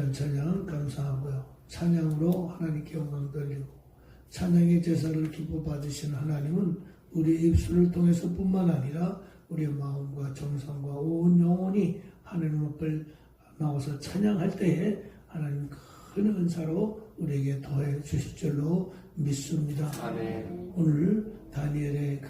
귀한 찬양 감사하고요. 찬양으로 하나님께 영광 돌리고 찬양의 제사를 기뻐 받으신 하나님은 우리 입술을 통해서 뿐만 아니라 우리의 마음과 정성과 온 영혼이 하나님 앞을 나와서 찬양할 때에 하나님 큰 은사로 우리에게 더해 주실 줄로 믿습니다. 아멘. 오늘 다니엘의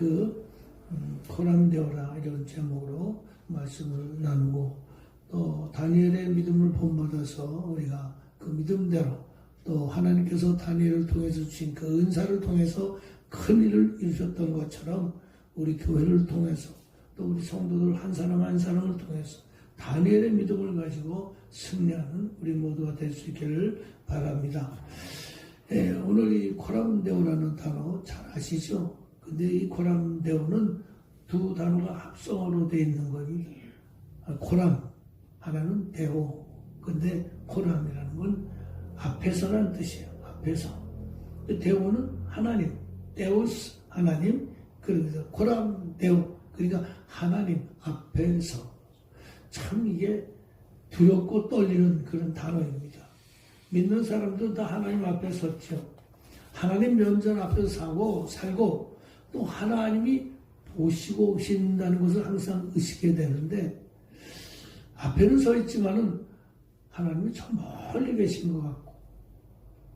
코람데오라 이런 제목으로 말씀을 나누고 또 다니엘의 믿음을 본받아서 우리가 그 믿음대로 또 하나님께서 다니엘을 통해서 주신 그 은사를 통해서 큰 일을 이루셨던 것처럼 우리 교회를 통해서 또 우리 성도들 한 사람 한 사람을 통해서 다니엘의 믿음을 가지고 승리하는 우리 모두가 될 수 있기를 바랍니다. 오늘 이 코람데오라는 단어 잘 아시죠? 근데 이 코람데오는 두 단어가 합성어로 되어 있는 겁니다. 코람, 하나는 데오. 근데 코람이라는 건 앞에서라는 뜻이에요. 앞에서. 데오는 하나님, 데오스 하나님. 그래서 코람데오. 그러니까 하나님 앞에서. 참 이게 두렵고 떨리는 그런 단어입니다. 믿는 사람들은 다 하나님 앞에 섰죠. 하나님 면전 앞에서 살고 또 하나님이 보시고 계신다는 것을 항상 의식해야 되는데 앞에는 서 있지만은 하나님이 저 멀리 계신 것 같고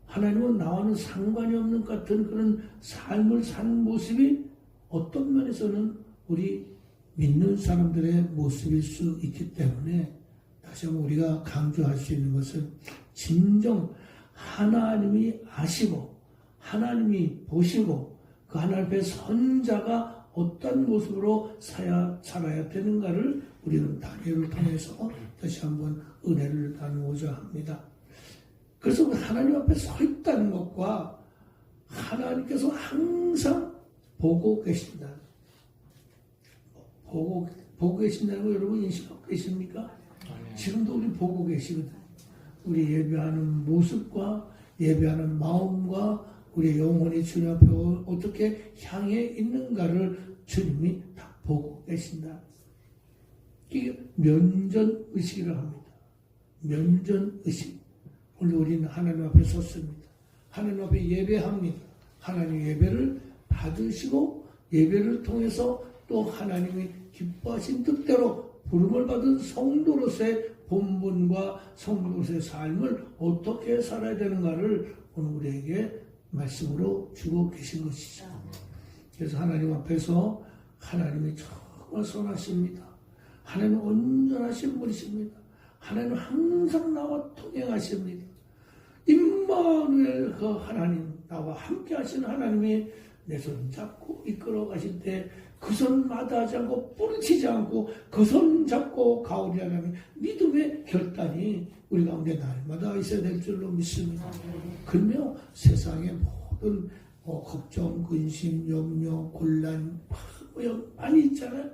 하나님은 나와는 상관이 없는 것 같은 그런 삶을 사는 모습이 어떤 면에서는 우리 믿는 사람들의 모습일 수 있기 때문에 다시 한번 우리가 강조할 수 있는 것은 진정 하나님이 아시고 하나님이 보시고 그 하나님 앞에 선자가 어떤 모습으로 살아야 되는가를 우리는 다니엘을 통해서 다시 한번 은혜를 나누고자 합니다. 그래서 하나님 앞에 서 있다는 것과 하나님께서 항상 보고 계신다. 보고 계신다는 거 여러분 인식하고 계십니까? 지금도 우리 보고 계시거든. 우리 예배하는 모습과 예배하는 마음과 우리의 영혼이 주님 앞에 어떻게 향해 있는가를 주님이 다 보고 계신다. 이게 면전의식이라고 합니다. 면전의식. 오늘 우리는 하나님 앞에 섰습니다. 하나님 앞에 예배합니다. 하나님 예배를 받으시고 예배를 통해서 또 하나님이 기뻐하신 뜻대로 부름을 받은 성도로서의 본분과 성도로서의 삶을 어떻게 살아야 되는가를 오늘 우리에게 말씀으로 주고 계신 것이죠. 그래서 하나님 앞에서 하나님이 정말 선하십니다. 하나님은 온전하신 분이십니다. 하나님은 항상 나와 동행하십니다. 임마누엘 그 하나님, 나와 함께 하신 하나님이 내 손 잡고 이끌어 가실 때 그 손 마다하지 않고 뿌리치지 않고 그 손 잡고 가오리 하나님 믿음의 결단이 우리 가운데 날마다 있어야 될 줄로 믿습니다. 그러며 세상의 모든 걱정, 근심, 염려, 곤란 많이 있잖아요.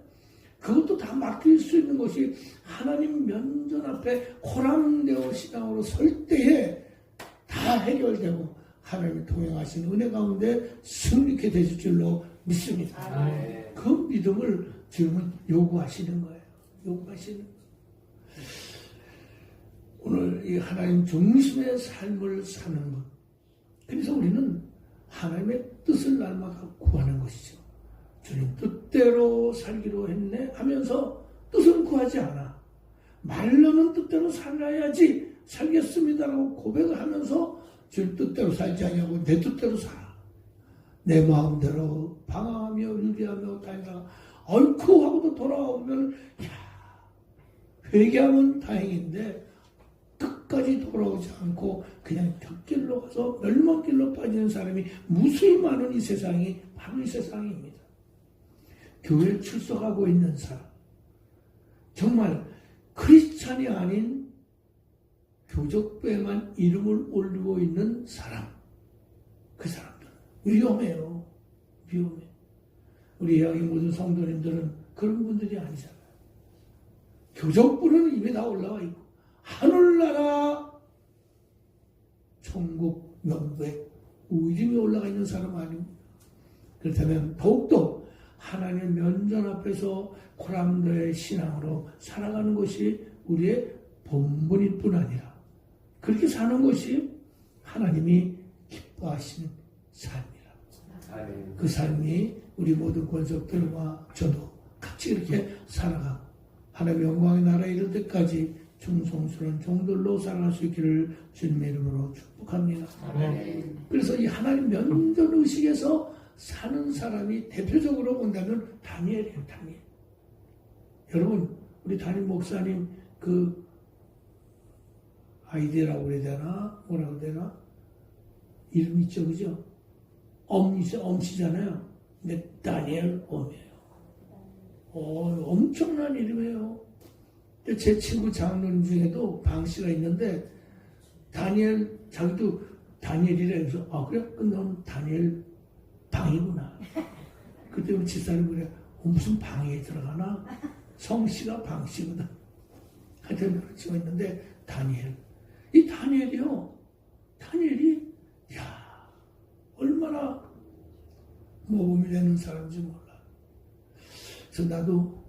그것도 다 맡길 수 있는 것이 하나님 면전 앞에 코람데오 신앙으로 설 때에 다 해결되고 하나님이 동행하신 은혜 가운데 승리케 되실 줄로 믿습니다. 네. 그 믿음을 지금은 요구하시는 거예요. 요구하시는 거예요. 오늘 이 하나님 중심의 삶을 사는 것. 그래서 우리는 하나님의 뜻을 날마다 구하는 것이죠. 주님 뜻대로 살기로 했네 하면서 뜻을 구하지 않아. 말로는 뜻대로 살아야지 살겠습니다라고 고백을 하면서 주님 뜻대로 살지 않냐고 내 뜻대로 살아. 내 마음대로 방황하며 유리하며 다니다가 얼쿠 하고도 돌아오면 회개하면 다행인데 끝까지 돌아오지 않고 그냥 곁길로 가서 멸망길로 빠지는 사람이 무수히 많은 이 세상이 바로 이 세상입니다. 교회에 출석하고 있는 사람, 정말 크리스찬이 아닌 교적부에만 이름을 올리고 있는 사람, 그 사람들은 위험해요. 위험해. 우리 여기 모든 성도님들은 그런 분들이 아니잖아요. 교적부는 이미 다 올라와 있고 하늘나라 천국 명부에 이름이 올라가 있는 사람 아닙니다. 그렇다면 더욱더 하나님 면전 앞에서 코람데오의 신앙으로 살아가는 것이 우리의 본분일 뿐 아니라 그렇게 사는 것이 하나님이 기뻐하시는 삶이라. 그 삶이 우리 모든 권속들과 저도 같이 이렇게 살아가 하나님의 영광의 나라에 이를 때까지 충성스러운 종들로 살아갈 수 있기를 주님의 이름으로 축복합니다. 그래서 이 하나님 면전 의식에서 사는 사람이 대표적으로 본다면 다니엘이에요. 다니엘. 여러분 우리 담임 목사님 그 아이디라고 그래야 되나 뭐라고 해야 되나 이름 있죠, 그죠? 엄씨잖아요. 근데 다니엘 엄이에요. 엄청난 이름이에요. 제 친구 장로님 중에도 방씨가 있는데 다니엘 자기도 다니엘이라 해서 그래? 넌 다니엘 방이구나. 그때 우리 집사님 그래 무슨 방에 들어가나? 성씨가 방씨거든. 하여튼 그렇지가 있는데 다니엘. 이 다니엘이요. 다니엘이 얼마나 모범이 되는 사람인지 몰라. 그래서 나도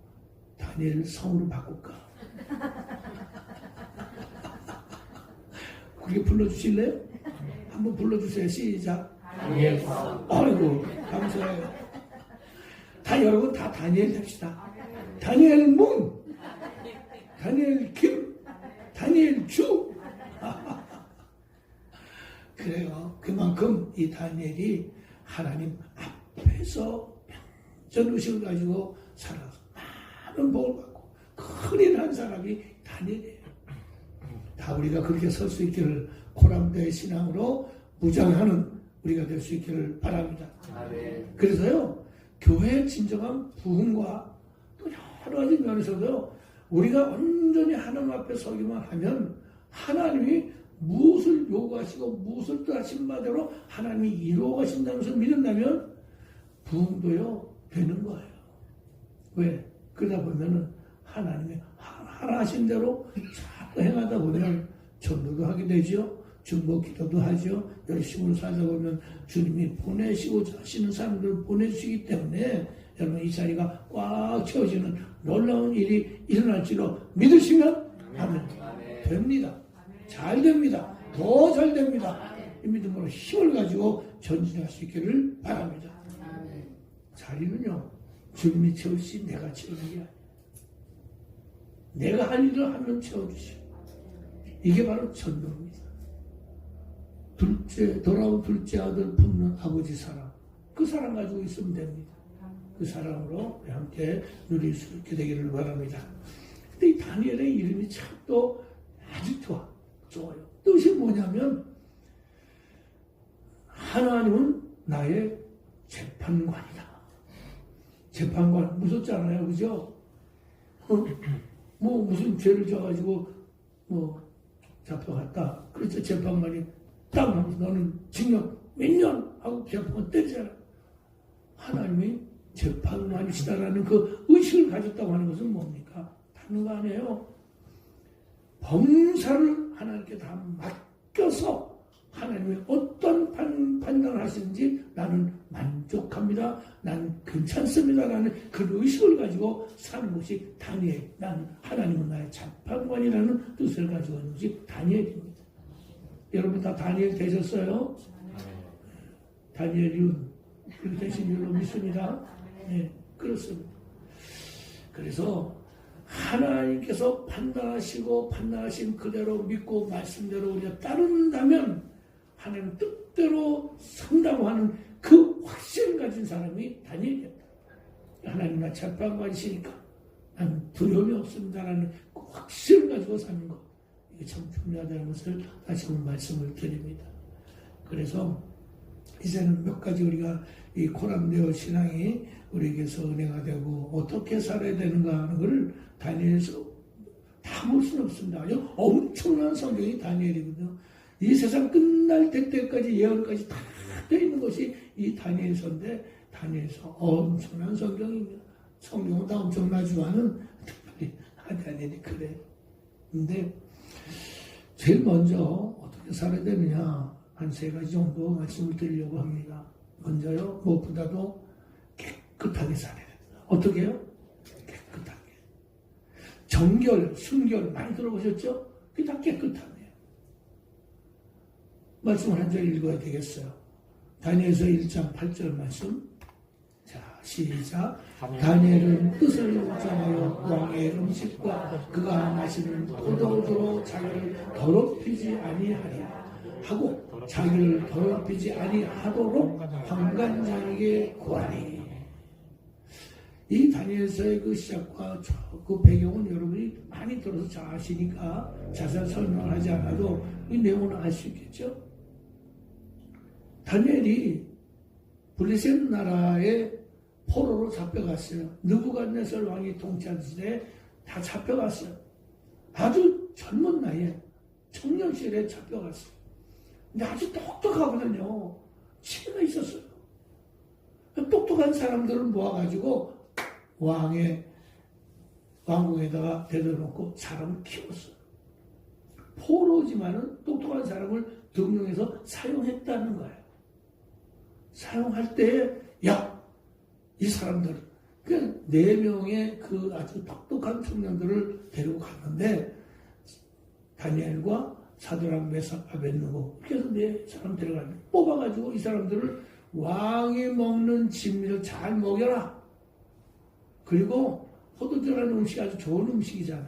다니엘 성으로 바꿀까? 그렇게 불러주실래요? 한번 불러주세요. 시작. 다니엘 성. 아이고 감사해요. 다 여러분 다 다니엘 합시다. 다니엘 문, 다니엘 김, 다니엘 주. 그래요. 그만큼 이 다니엘이 하나님 앞에서 전의식을 가지고 살아서 많은 복을 받고 큰일 한 사람이 다니엘이에요. 다 우리가 그렇게 설 수 있기를 고람대의 신앙으로 무장하는 우리가 될 수 있기를 바랍니다. 그래서요 교회의 진정한 부흥과 또 여러 가지 면에서도 우리가 온전히 하나님 앞에 서기만 하면 하나님이 무엇을 요구하시고 무엇을 뜻하신 바대로 하나님이 이루어 가신다는 것을 믿는다면 부흥도요 되는 거예요. 왜? 그러다 보면은 하나님이 하라 하신 대로 잘 행하다 보면 전도도 하게 되죠. 중보 기도도 하죠. 열심으로 살다 보면 주님이 보내시고자 하시는 사람들을 보내주시기 때문에 여러분 이 자리가 꽉 채워지는 놀라운 일이 일어날지로 믿으시면 아멘. 됩니다. 잘 됩니다. 더 잘 됩니다. 이 믿음으로 힘을 가지고 전진할 수 있기를 바랍니다. 자리는요 주님이 채우시 내가 채우는 게 아니에요. 내가 할 일을 하면 채워주시오. 이게 바로 전도입니다. 돌아온 둘째 아들 품는 아버지 사랑, 그 사랑 가지고 있으면 됩니다. 그 사랑으로 함께 누릴 수 있게 되기를 바랍니다. 근데 이 다니엘의 이름이 참 또 아주 좋아요. 뜻이 뭐냐면 하나님은 나의 재판관이다. 재판관 무섭잖아요, 그죠? 뭐 무슨 죄를 져가지고 뭐 잡혀갔다. 그래서 재판관이 딱 하면서 너는 징역 몇 년 하고 재판관 때리잖아. 하나님이 재판관이시다라는 그 의식을 가졌다고 하는 것은 뭡니까? 다른 거 아니에요. 범사를 하나님께 다 맡겨서 하나님이 어떤 판단을 하시는지 나는 만족합니다. 나는 괜찮습니다라는 그 의식을 가지고 사는 것이 다니엘. 나는 하나님은 나의 재판관이라는 뜻을 가지고 있는 것이 다니엘입니다. 여러분 다 다니엘 되셨어요? 다니엘은 그렇게 되신 줄로 믿습니다. 네, 그렇습니다. 그래서 하나님께서 판단하시고 판단하신 그대로 믿고 말씀대로 우리가 따른다면 하나님 뜻대로 산다고 하는 그 확신을 가진 사람이 다니엘이었다. 하나님 나 재판관이시니까 나는 두려움이 없습니다라는 그 확신을 가지고 사는 것. 이게 참 중요하다는 것을 다시 한번 말씀을 드립니다. 그래서 이제는 몇 가지 우리가 이 코람데오 신앙이 우리에게서 은혜가 되고 어떻게 살아야 되는가 하는 것을 다니엘에서 다 볼 수는 없습니다. 엄청난 성경이 다니엘이거든요. 이 세상 끝날 때까지 예언까지 다 되어 있는 것이 이 다니엘서인데 다니엘서 엄청난 성경입니다. 성경은 다 엄청나지만은 특별히 다니엘이 그래. 근데 제일 먼저 어떻게 살아야 되느냐 한 세 가지 정도 말씀을 드리려고 합니다. 먼저요 무엇보다도 깨끗하게 살아야 됩니다. 어떻게 해요? 깨끗하게. 정결, 순결 많이 들어보셨죠? 그게 다 깨끗함이에요. 말씀을 한 절 읽어야 되겠어요. 다니엘서 1장 8절 말씀. 자, 시작. 다니엘은 뜻을 정하여 왕의 음식과 그가 마시는 포도주로 자기를 더럽히지 아니하리라 하고 자기를 더럽히지 아니하도록 환관장에게 구하니. 이 다니엘서의 그 시작과 그 배경은 여러분이 많이 들어서 잘 아시니까 자세한 설명을 하지 않아도 이 내용은 알 수 있겠죠. 다니엘이 블레셋 나라의 포로로 잡혀갔어요. 느부갓네살 왕이 통치한 시대에 다 잡혀갔어요. 아주 젊은 나이에 청년 시절에 잡혀갔어요. 근데 아주 똑똑하거든요. 치가 있었어요. 똑똑한 사람들을 모아가지고 왕궁에다가 데려놓고 사람을 키웠어요. 포로지만은 똑똑한 사람을 등용해서 사용했다는 거예요. 사용할 때, 이 사람들, 그 4명의 그 아주 똑똑한 청년들을 데리고 갔는데, 다니엘과 사드락, 메삭, 아벳느고, 이렇게 해서 4사람 데려갔는데, 뽑아가지고 이 사람들을 왕이 먹는 진미를 잘 먹여라. 그리고 포도주라는 음식이 아주 좋은 음식이잖아.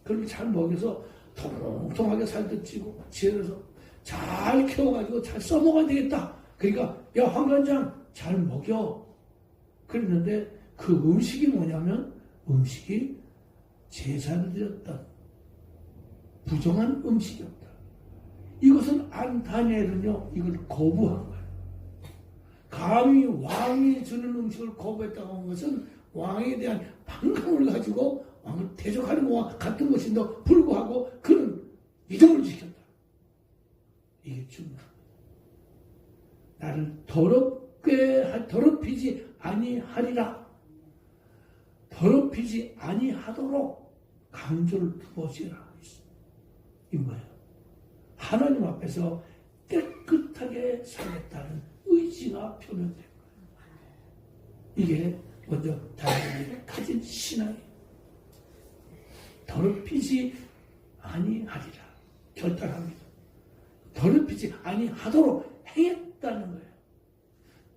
그걸 잘 먹여서 통통하게 살도 찌고 지혜로서 잘 키워가지고 잘 써먹어야 되겠다. 그러니까 황관장 잘 먹여. 그랬는데 그 음식이 뭐냐면 음식이 제사를 드렸던 부정한 음식이었다. 이것은 다니엘은요 이걸 거부한 거예요. 감히 왕이 주는 음식을 거부했다고 하는 것은 왕에 대한 반감을 가지고 왕을 대적하는 것과 같은 것인데도 불구하고 그는 믿음을 지켰다. 이게 중요합니다. 나를 더럽히지 아니하리라. 더럽히지 아니하도록 강조를 두 번씩 하고 있어요. 이 뭐예요? 하나님 앞에서 깨끗하게 살겠다는 의지가 표명된 거예요. 이게 먼저 다니엘이 가진 신앙이에요. 더럽히지 아니하리라. 결단합니다. 더럽히지 아니하도록 행했다는 거예요.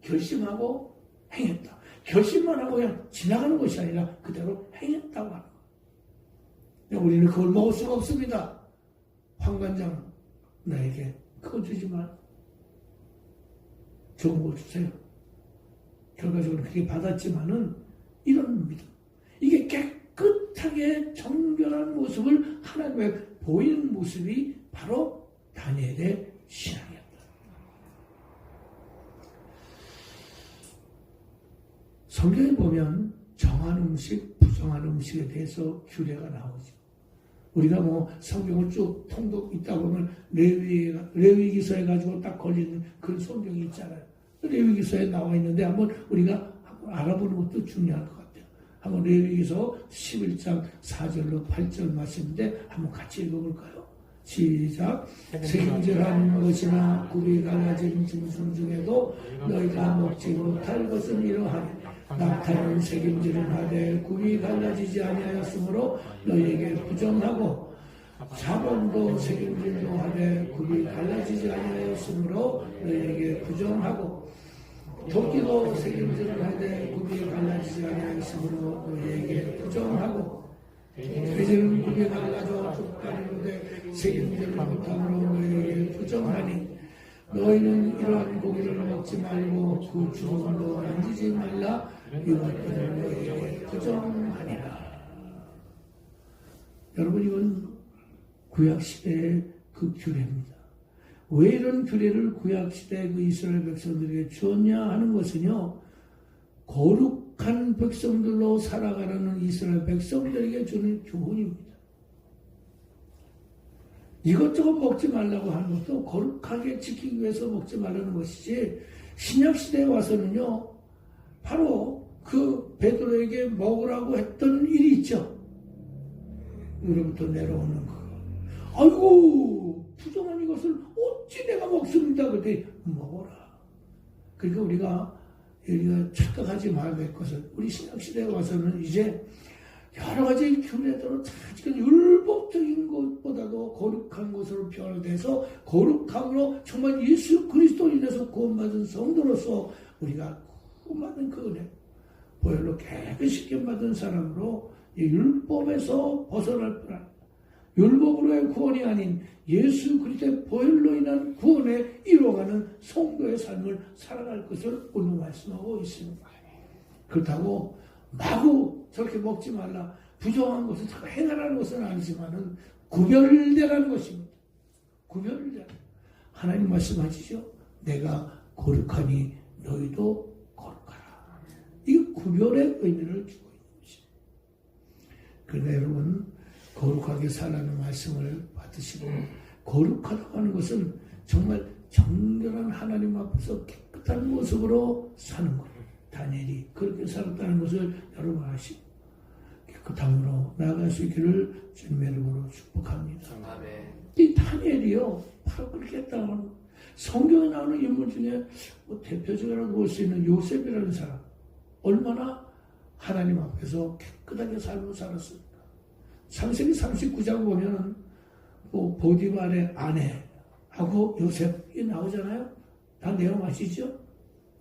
결심하고 행했다. 결심만 하고 그냥 지나가는 것이 아니라 그대로 행했다고 하는 거예요. 우리는 그걸 먹을 수가 없습니다. 황관장 나에게 그거 주지만 좋은 거 주세요. 결과적으로 그렇게 받았지만은 이런 믿음, 이게 깨끗하게 정결한 모습을 하나님의 보이는 모습이 바로 다니엘의 신앙이었다. 성경에 보면 정한 음식, 부정한 음식에 대해서 규례가 나오죠. 우리가 성경을 쭉 통독 있다 보면 레위기서에 가지고 딱 걸리는 그런 성경이 있잖아요. 레위기서에 나와 있는데 한번 우리가 알아보는 것도 중요할 것 같아요. 한번 레위기서 11장 4절로 8절 말씀인데 한번 같이 읽어볼까요? 시작. 생질한 것이나 굽이 갈라진 짐승 중에도 너희가 먹지 못할 것은 이러하니 낙타는 책임지는 하되 굽이 갈라지지 아니하였으므로 너희에게 부정하고 자본도 책임질도 하되 굽이 갈라지지 아니하였으므로 너희에게 부정하고 토끼도 책임질을 하되 굽이 갈라지지 아니하였으므로 너희에게 부정하고 돼지는 굽이 갈라져 죽다니로되 책임질 못함으로 너희에게 부정하니 너희는 이러한 고기를 먹지 말고 그 주름도 만지지 말라. 이것들을 너희에게 부정하니라. 여러분, 이건 구약시대의 그 규례입니다. 왜 이런 규례를 구약시대 그 이스라엘 백성들에게 주었냐 하는 것은요, 거룩한 백성들로 살아가는 이스라엘 백성들에게 주는 교훈입니다. 이것저것 먹지 말라고 하는 것도 거룩하게 지키기 위해서 먹지 말라는 것이지, 신약시대에 와서는요, 바로 그 베드로에게 먹으라고 했던 일이 있죠. 위로부터 내려오는 거. 아이고, 부정한 이것을 어찌 내가 먹습니다. 그때 먹어라. 그러니까 우리가 착각하지 말아야 될 것은, 우리 신약시대에 와서는 이제 여러 가지 규례대로 다 지금 율법 율법적인 것보다도 거룩한 것으로 변화돼서 거룩함으로 정말 예수 그리스도인에서 구원받은 성도로서 우리가 구원받은 그 은혜, 보혈로 깨끗이 받은 사람으로 이 율법에서 벗어날 뿐 아니라 율법으로의 구원이 아닌 예수 그리스도의 보혈로 인한 구원에 이루어가는 성도의 삶을 살아갈 것을 오늘 말씀하고 있습니다. 그렇다고 마구 저렇게 먹지 말라, 부정한 것을 행하라는 것은 아니지만은 구별되라는 것입니다. 구별되라. 하나님 말씀하시죠. 내가 거룩하니 너희도 거룩하라. 이게 구별의 의미를 주고 있는 것입니다. 그러나 여러분, 거룩하게 살라는 말씀을 받으시고 거룩하다고 하는 것은 정말 정결한 하나님 앞에서 깨끗한 모습으로 사는 것. 다니엘이 그렇게 살았다는 것을 여러분 아시고 깨끗함으로 나아갈 수 있기를 주님의 이름으로 축복합니다. 아멘. 이 다니엘이요, 바로 그렇게 했다는 거. 성경에 나오는 인물 중에 대표적이라고 볼 수 있는 요셉이라는 사람, 얼마나 하나님 앞에서 깨끗하게 삶을 살았습니까? 창세기 39장 보면 보디발의 아내하고 요셉이 나오잖아요. 다 내용 아시죠?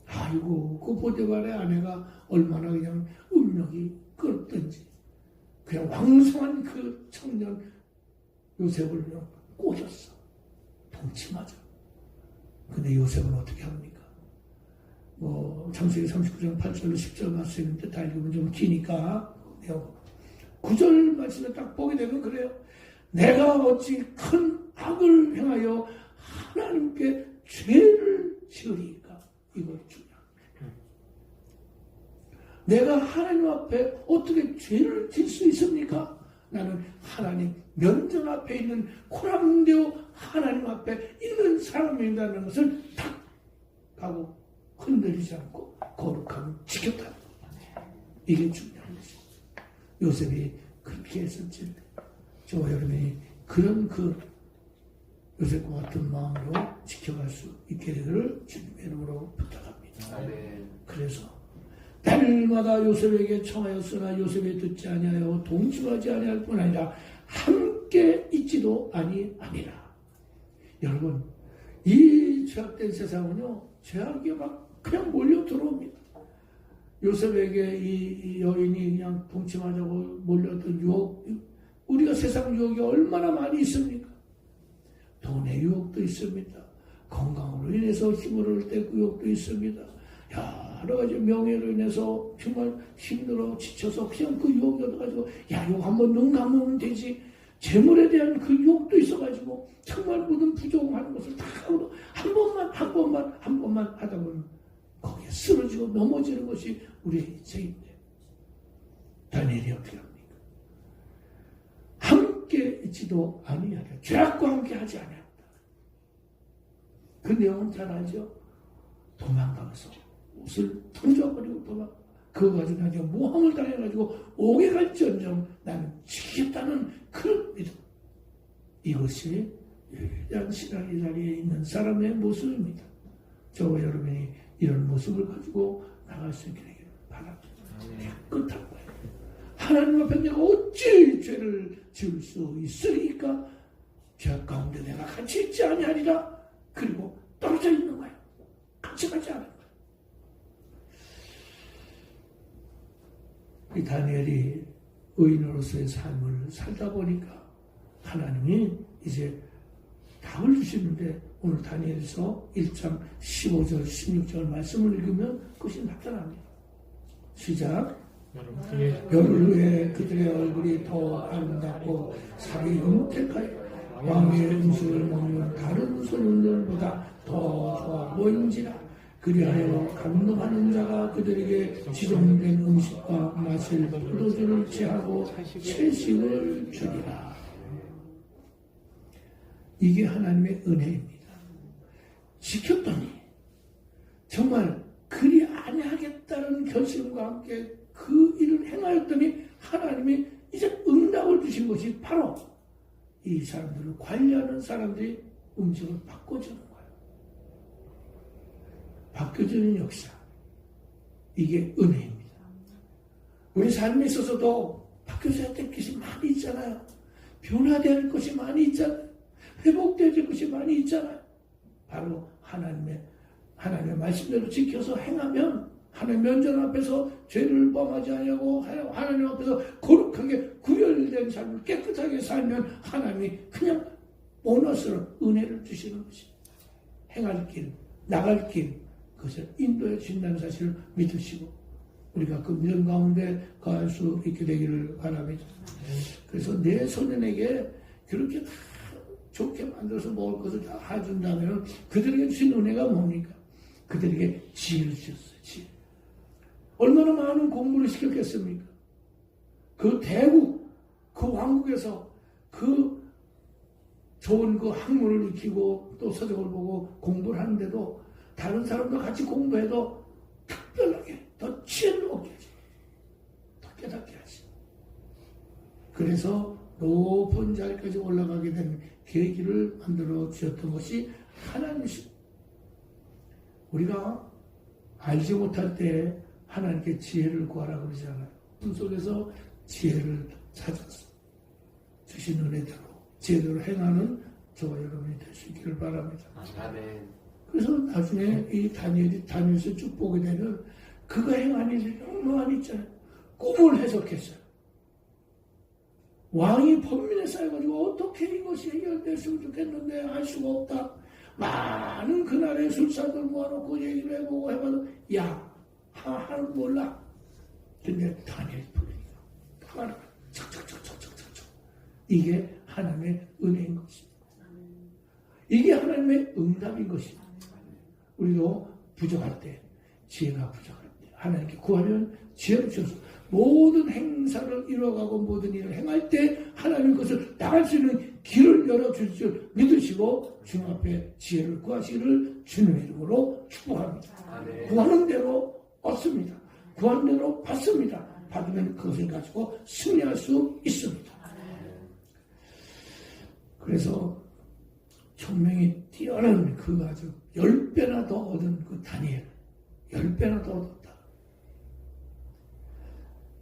아이고, 그 보디발의 아내가 얼마나 그냥 음력이 끓든지 그냥 왕성한 그 청년 요셉을 꼬셨어. 동침하자. 근데 요셉은 어떻게 합니까? 창세기 39장 8절로 10절 말씀인데 다 읽으면 좀 기니까 내용 9절 말씀에 딱 보게 되면 그래요. 내가 어찌 큰 악을 행하여 하나님께 죄를 지으리까? 이거 중요합니다. 내가 하나님 앞에 어떻게 죄를 질 수 있습니까? 나는 하나님 면전 앞에 있는 코람데오 하나님 앞에 있는 사람이라는 것을 딱 하고 흔들리지 않고 거룩함을 지켰다. 이게 중요한 것입니다. 요셉이 그렇게 했었지. 저와 여러분이 그런 요셉과 같은 마음으로 지켜갈 수 있게 되기를 주님의 이름으로 부탁합니다. 아멘. 그래서 날마다 요셉에게 청하였으나 요셉이 듣지 아니하여 동침하지 아니할 뿐 아니라 함께 있지도 아니라. 여러분, 이 죄악된 세상은요, 죄악이 막 그냥 몰려 들어옵니다. 요셉에게 이 여인이 그냥 동침하자고 몰려든 유혹, 우리가 세상 유혹이 얼마나 많이 있습니까? 돈의 유혹도 있습니다. 건강으로 인해서 힘을 얻을 때 그 유혹도 있습니다. 여러 가지 명예로 인해서 정말 힘들어 지쳐서 그냥 그 유혹이 얻어가지고 이거 한번 눈 감으면 되지. 재물에 대한 그 유혹도 있어가지고 정말 모든 부정하는 것을 다 하고 한 번만 하다 보면 거기에 쓰러지고 넘어지는 것이 우리의 인생인데 다니엘이 어떻게 합니까? 함께 있지도 아니하라. 죄악과 함께 하지 아니하다. 그 내용은 잘 알죠? 도망가면서 옷을 던져버리고 그거 가지고 나중에 모함을 당해가지고 옥에 갈지언정 나는 지겠다는 그런 믿음. 이것이 위대한 신앙의 자리에 있는 사람의 모습입니다. 저와 여러분이 이런 모습을 가지고 나갈 수 있게 되기를 바랍니다. 깨끗한 거예요. 하나님 앞에 내가 어찌 죄를 지을 수 있으리까? 죄악 가운데 내가 같이 있지 아니하리라. 그리고 떨어져 있는 거예요. 같이 가지 않은 거예요. 이 다니엘이 의인으로서의 삶을 살다 보니까 하나님이 이제 답을 주시는데 오늘 다니엘서 1장 15절 16절 말씀을 읽으면 그것이 나타납니다. 시작. 열흘 후에 그들의 얼굴이 더 아름답고 살이 은택하여 왕의 음식을 먹는 다른 소년들보다 더 좋아 보인지라. 그리하여 감동하는 자가 그들에게 지정된 음식과 마실 포도주를 취하고 채식을 주리라. 이게 하나님의 은혜입니다. 지켰더니 정말 그리 아니하겠다는 결심과 함께 그 일을 행하였더니 하나님이 이제 응답을 주신 것이 바로 이 사람들을 관리하는 사람들이 음식을 바꿔주는 거예요. 바뀌어주는 역사. 이게 은혜입니다. 우리 삶에 있어서도 바뀌어져야 될 것이 많이 있잖아요. 변화될 것이 많이 있잖아요. 회복될 것이 많이 있잖아요. 바로 하나님의 말씀대로 지켜서 행하면 하나님 면전 앞에서 죄를 범하지 않냐고 하나님 앞에서 거룩하게 구별된 삶을 깨끗하게 살면 하나님이 그냥 보너스로 은혜를 주시는 것입니다. 행할 길, 나갈 길, 그것을 인도해 주신다는 사실을 믿으시고 우리가 그 믿음 가운데 가할 수 있게 되기를 바랍니다. 그래서 내 소년에게 그렇게 좋게 만들어서 먹을 것을 다 해준다면 그들에게 주신 은혜가 뭡니까? 그들에게 지혜를 주셨어요. 지혜. 얼마나 많은 공부를 시켰겠습니까? 그 대국, 그 왕국에서 그 좋은 그 학문을 익히고 또 서적을 보고 공부를 하는데도 다른 사람과 같이 공부해도 특별하게 더 지혜를 얻게 하지. 더 깨닫게 하지. 그래서 높은 자리까지 올라가게 된 계기를 만들어 주셨던 것이 하나님이십니다. 우리가 알지 못할 때 하나님께 지혜를 구하라 그러잖아요. 꿈 속에서 지혜를 찾아서 주신 은혜대로 제대로 행하는 저와 여러분이 될 수 있기를 바랍니다. 아멘. 그래서 나중에 이 다니엘서 쭉 보게 되면 그가 행한 일이 너무 많이 있잖아요. 꿈을 해석했어요. 왕이 범민에 쌓여가지고 어떻게 이것이 해결됐으면 좋겠는데 알 수가 없다. 많은 그날의 술사들 모아놓고 얘기를 해보고 해봐도 하나는 몰라. 근데 다니엘이 풀리니까 하나가 착착착착착착 이게 하나님의 은혜인 것입니다. 이게 하나님의 응답인 것입니다. 우리도 부족할 때 지혜가 부족할 때 하나님께 구하면 지혜를 주셔서 모든 행사를 이뤄가고 모든 일을 행할 때 하나님 것을 나갈 수 있는 길을 열어줄 줄 믿으시고 주님 앞에 지혜를 구하시기를 주님의 이름으로 축복합니다. 아멘. 구하는 대로 얻습니다. 구하는 대로 받습니다. 받으면 그것을 가지고 승리할 수 있습니다. 그래서 총명이 뛰어난 그 아주 10배나 더 얻은 그 다니엘 10배나 더 얻었다.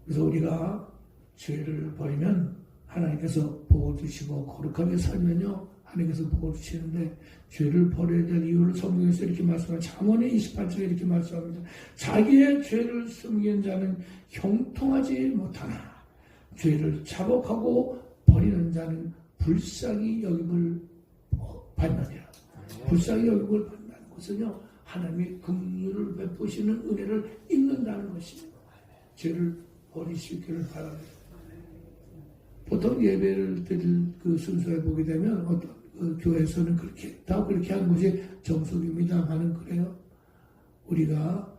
그래서 우리가 죄를 버리면 하나님께서 복을 주시고 거룩하게 살면요 하나님께서 복을 주시는데 죄를 버려야 될 이유를 성경에서 이렇게 말씀합니다. 잠언의 28절에 이렇게 말씀합니다. 자기의 죄를 숨긴 자는 형통하지 못하나 죄를 자복하고 버리는 자는 불쌍히 여김을 받느니라. 불쌍히 여김을 받는다는 것은요 하나님의 긍휼을 베푸시는 은혜를 입는다는 것입니다. 죄를 버릴 수 있기를 바랍니다. 보통 예배를 드릴 그 순서에 보게 되면 어떤 그 교회에서는 그렇게 하는 것이 정석입니다만은 그래요. 우리가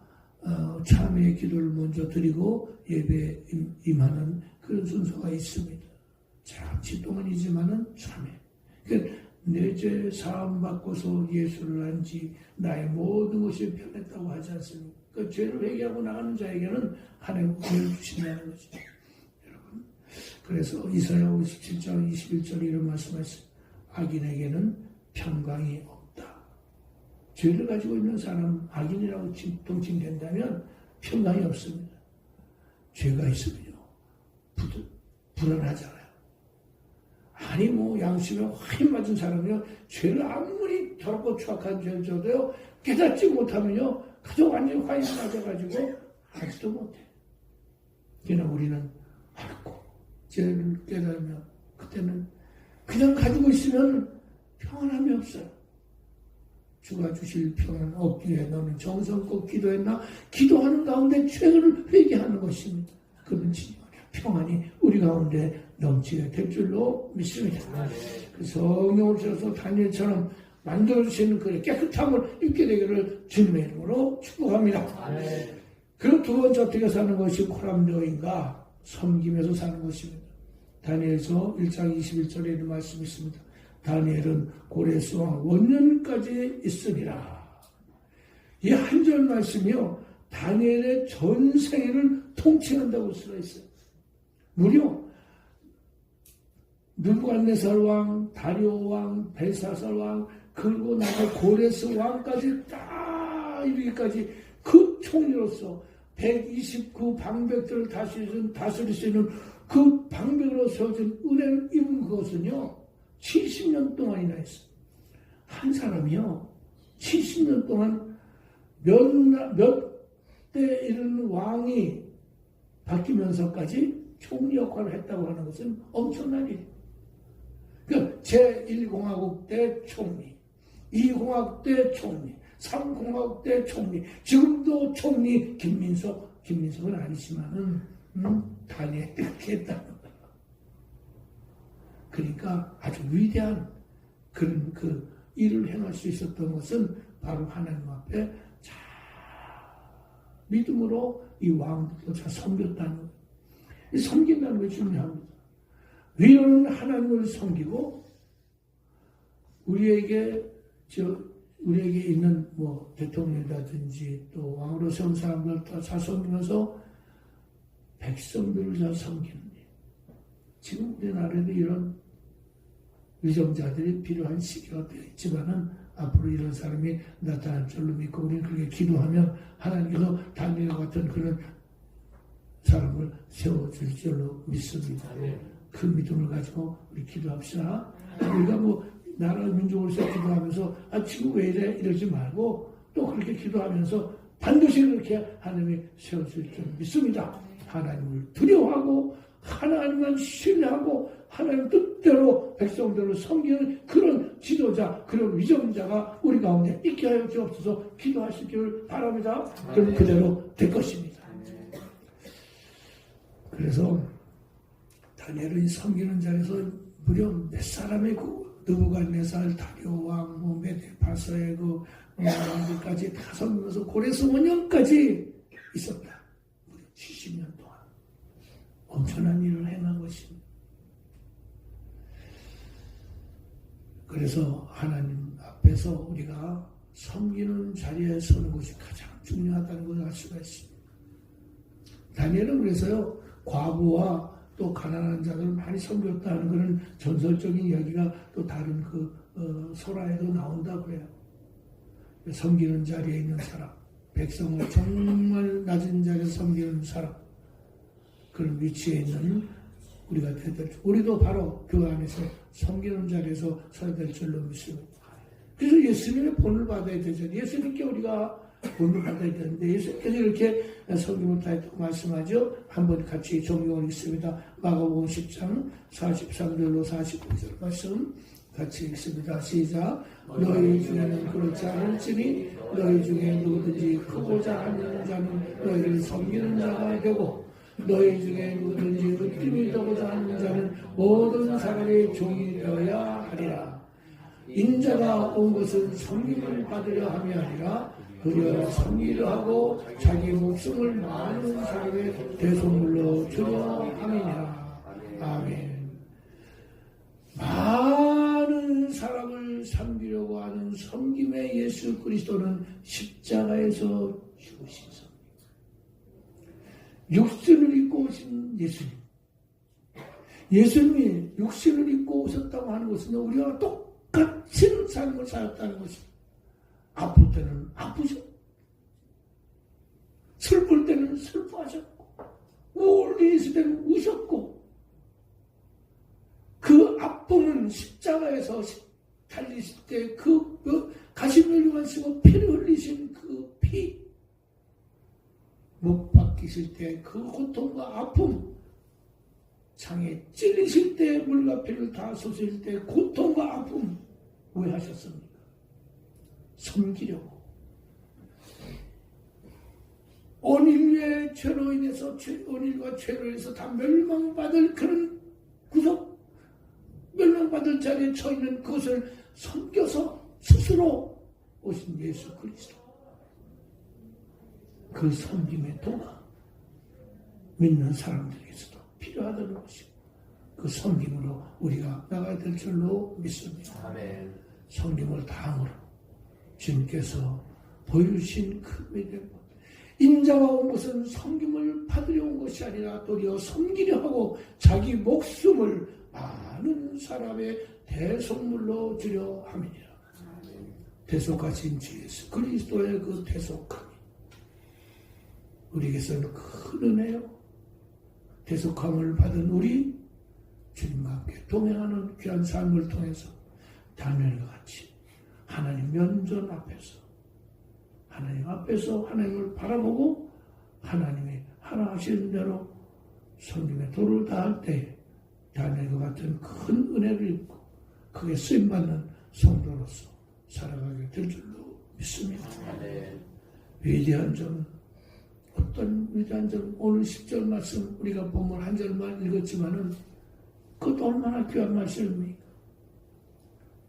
참회의 기도를 먼저 드리고 예배에 임하는 그런 순서가 있습니다. 잠시 동안이지만은 참회. 그러니까 내 죄 사함 받고서 예수를 안지 나의 모든 것이 변했다고 하지 않습니까? 그 죄를 회개하고 나가는 자에게는 하나님 은혜를 주신다는 거죠. 여러분, 그래서 이사야 57장 21절 이런 말씀하셨어요. 악인에게는 평강이 없다. 죄를 가지고 있는 사람 악인이라고 동칭된다면 평강이 없습니다. 죄가 있으면요 불안하잖아요. 아니 양심에 확 맞은 사람이요 죄를 아무리 더럽고 추악한 죄를 져도요 깨닫지 못하면요 그저 완전히 화인 맞아가지고 하지도 못해. 그러나 우리는 알고 죄를 깨달으면 그때는 그냥 가지고 있으면 평안함이 없어요. 주가 주실 평안 없기에 너는 정성껏 기도했나? 기도하는 가운데 죄를 회개하는 것입니다. 그런 평안이 우리 가운데 넘치게 될 줄로 믿습니다. 그 성령을 주셔서 다니엘처럼 만들어주시는 그 깨끗함을 입게 되기를 주님의 이름으로 축복합니다. 그리고 두 번째 어떻게 사는 것이 코람데오인가? 섬김에서 사는 것입니다. 다니엘서 1장 21절에 이런 말씀이 있습니다. 다니엘은 고레스왕 원년까지 있으리라. 이 한 절 말씀이요 다니엘의 전 생애를 통칭한다고 쓰여 있어요. 무려 느부갓네살 왕, 다리오 왕, 벨사살 왕, 그리고 나서 고레스 왕까지 딱 이르기까지 그 총리로서 129 방백들을 다스릴 수 있는 그 방백으로 세워진 은혜를 입은 그것은요 70년 동안이나 했어요. 한 사람이요 70년 동안 몇 대 이르는 왕이 바뀌면서까지 총리 역할을 했다고 하는 것은 엄청난 일이에요. 그러니까 제1공화국 때 총리, 2공화국 때 총리, 3공화국 때 총리, 지금도 총리 김민석은 아니지만은 다니엘 이렇게 했다는 거예요. 그러니까 아주 위대한 그런 그 일을 행할 수 있었던 것은 바로 하나님 앞에 잘 믿음으로 이 왕들도 잘 섬겼다는 거예요. 섬긴다는 게 중요합니다. 위로는 하나님을 섬기고 우리에게 있는 뭐 대통령이라든지 또 왕으로 세운 사람들 다 잘 섬기면서 백성들을 잘 섬기는 일. 지금 우리나라에도 이런 위정자들이 필요한 시기가 되어 있지만은 앞으로 이런 사람이 나타날 줄로 믿고 우리는 그렇게 기도하면 하나님께서 다니엘 같은 그런 사람을 세워줄 줄로 믿습니다. 그 믿음을 가지고 우리 기도합시다. 우리가 뭐 나라 민족으로서 기도하면서 지금 왜 이래 이러지 말고 또 그렇게 기도하면서 반드시 그렇게 하나님이 세워줄 줄 믿습니다. 하나님을 두려워하고 하나님만 신뢰하고 하나님 뜻대로 백성들을 섬기는 그런 지도자, 그런 위정자가 우리 가운데 있게 하여 주옵소서. 기도하시기를 바랍니다. 그럼 그대로 될 것입니다. 그래서 다니엘은 섬기는 자리에서 무려 몇 사람의 느부갓네살, 다리오 왕, 뭐 메데파사의 왕들까지 다 섬기면서 고레스 원년까지 있었다. 무려 70년 동안 엄청난 일을 행한 것입니다. 그래서 하나님 앞에서 우리가 섬기는 자리에 서는 것이 가장 중요하다는 것을 알 수가 있습니다. 다니엘은 그래서요 과부와 또 가난한 자들을 많이 섬겼다는 그런 전설적인 이야기가 또 다른 소라에도 나온다고 해요. 섬기는 자리에 있는 사람, 백성을 정말 낮은 자리에서 섬기는 사람, 그런 위치에 있는 우리가 되들, 우리도 바로 교회 안에서 섬기는 자리에서 서야 될 줄로 믿습니다. 그래서 예수님의 본을 받아야 되죠. 예수님께 우리가 본을 받아야 되는데 예수님께서 이렇게 성경을 다했다고 말씀하죠. 한번 같이 종용을 읽습니다. 마가복음 10장 43절로 49절 말씀 같이 읽습니다. 시작. 너희 중에는 그렇지 않을지니 너희 중에 누구든지 크고자 하는 자는 너희를 섬기는 자가 되고 너희 중에 누구든지 으뜸이 되고자 하는 자는 모든 사람의 종이 되어야 하리라. 인자가 온 것은 섬김을 받으려 함이 아니라 그저 섬기려 하고 자기 목숨을 많은 사람의 대속물로 주려 함이니라. 아멘. 많은 사람을 섬기려고 하는 섬김의 예수 그리스도는 십자가에서 죽으신 성. 육신을 입고 오신 예수님. 예수님이 육신을 입고 오셨다고 하는 것은 우리와 똑같은 삶을 살았다는 것입니다. 아플 때는 아프셨고, 슬플 때는 슬퍼하셨고, 우울히 있을 때는 우셨고, 그 아픔은 십자가에서 달리실 때 그 가시를 요하시고 피를 흘리신 그 피, 못 박히실 때 그 고통과 아픔, 창에 찔리실 때 물과 피를 다 쏟으실 때 고통과 아픔 왜 하셨습니까? 섬기려고. 온 인류의 죄로 인해서 온인과 죄로 인해서 다 멸망받을 그런 멸망받을 자리에 처있는 그것을 섬겨서 스스로 오신 예수 그리스도. 그 섬김의 도가 믿는 사람들에게서도 필요하다는 것이고 그 섬김으로 우리가 나가야 될 줄로 믿습니다. 아멘. 섬김을 다함으로 주님께서 보여주신 그 믿음, 인자가 온 것은 섬김을 받으려 온 것이 아니라 도리어 섬기려 하고 자기 목숨을 많은 사람의 대속물로 주려 함이니라. 대속하신 주 예수 그리스도의 그 대속함이 우리에게서는 큰 은혜요. 대속함을 받은 우리 주님과 함께 동행하는 귀한 삶을 통해서 다니엘과 같이 하나님 면전 앞에서 하나님 앞에서 하나님을 바라보고 하나님이 하나 하시는 대로 성님의 도를 다할 때 다니엘과 같은 큰 은혜를 입고 그게 쓰임받는 성도로서 살아가게 될 줄로 믿습니다. 위대한 점, 어떤 위대한 점, 오늘 10절 말씀 우리가 본문 한 절만 읽었지만은 그것도 얼마나 귀한 말씀입니까?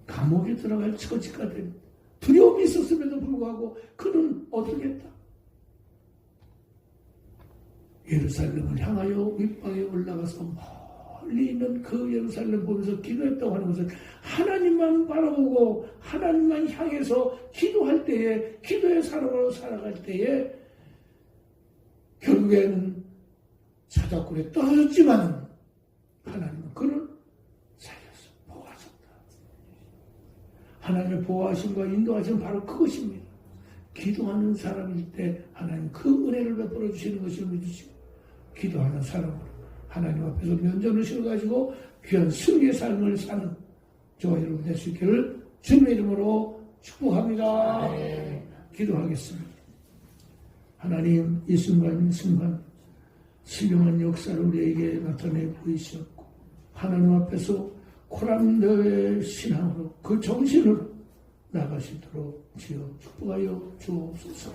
감옥에 들어갈 처지가 됩니다. 두려움이 있었음에도 불구하고 그는 어떻게 했다? 예루살렘을 향하여 윗방에 올라가서 멀리 있는 그 예루살렘 보면서 기도했다고 하는 것은 하나님만 바라보고 하나님만 향해서 기도할 때에, 기도의 사람으로 살아갈 때에 결국에는 사자굴에 떨어졌지만 하나님은 그를 살려서 보호하셨다. 하나님의 보호하심과 인도하심 바로 그것입니다. 기도하는 사람일 때 하나님 그 은혜를 베풀어 주시는 것을 믿으시고 기도하는 사람으로 하나님 앞에서 면전을 실어가지고 귀한 승리의 삶을 사는 저와 여러분 될 수 있기를 주님의 이름으로 축복합니다. 기도하겠습니다. 하나님, 이 순간 신령한 역사를 우리에게 나타내 보이셨고 하나님 앞에서 코란도의 신앙으로 그 정신으로 나가시도록 지어 축복하여 주옵소서.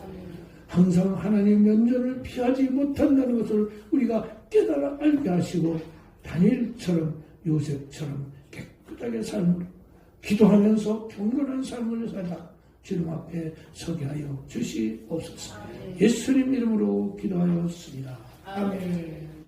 항상 하나님 면전을 피하지 못한다는 것을 우리가 깨달아 알게 하시고 다니엘처럼 요셉처럼 깨끗하게 삶으로 기도하면서 경건한 삶을 살다 주님 앞에 서게 하여 주시옵소서. 예수님 이름으로 기도하였습니다. 아멘.